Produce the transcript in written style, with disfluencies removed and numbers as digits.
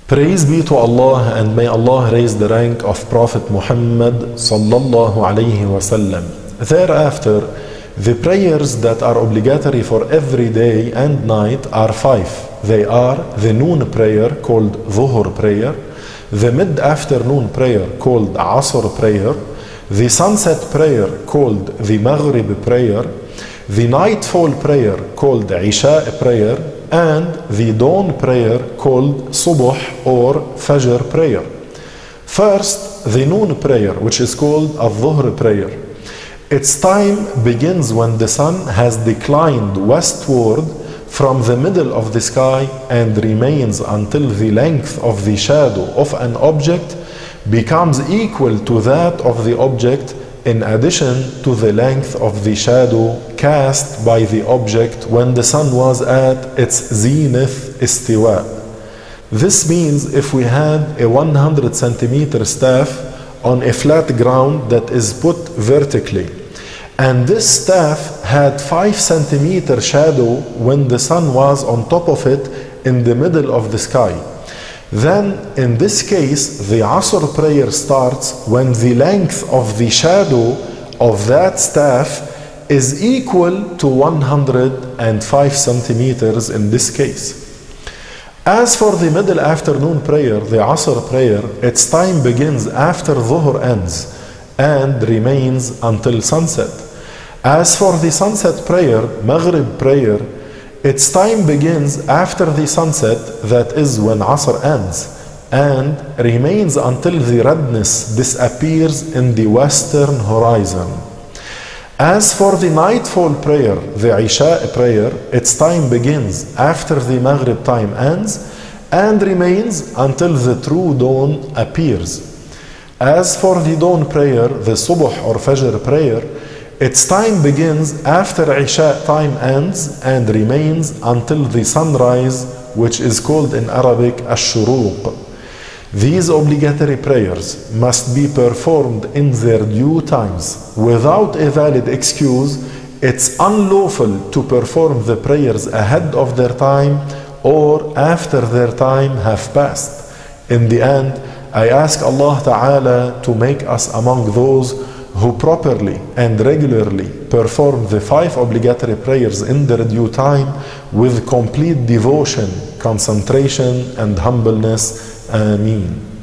Praise be to Allah, and may Allah raise the rank of Prophet Muhammad sallallahu alayhi wasallam. Thereafter, the prayers that are obligatory for every day and night are 5. They are the noon prayer called Dhuhr prayer, the mid-afternoon prayer called Asr prayer, the sunset prayer called the Maghrib prayer, the nightfall prayer called Isha prayer, and the dawn prayer called Subuh or Fajr prayer. First, the noon prayer, which is called Al-Dhuhr prayer. Its time begins when the sun has declined westward from the middle of the sky and remains until the length of the shadow of an object becomes equal to that of the object, in addition to the length of the shadow cast by the object when the sun was at its zenith istiwa. This means if we had a 100 centimeter staff on a flat ground that is put vertically, and this staff had 5 centimeter shadow when the sun was on top of it in the middle of the sky, then in this case the Asr prayer starts when the length of the shadow of that staff is equal to 105 centimeters in this case. As for the middle afternoon prayer, the Asr prayer, its time begins after Dhuhr ends and remains until sunset. As for the sunset prayer, Maghrib prayer, its time begins after the sunset, that is when Asr ends, and remains until the redness disappears in the western horizon. As for the nightfall prayer, the Isha prayer, its time begins after the Maghrib time ends and remains until the true dawn appears. As for the dawn prayer, the Subuh or Fajr prayer, its time begins after Isha time ends and remains until the sunrise, which is called in Arabic Ash-Shuruq. These obligatory prayers must be performed in their due times. Without a valid excuse, it's unlawful to perform the prayers ahead of their time or after their time have passed. In the end, I ask Allah Ta'ala to make us among those who properly and regularly perform the 5 obligatory prayers in their due time with complete devotion, concentration, and humbleness. Ameen.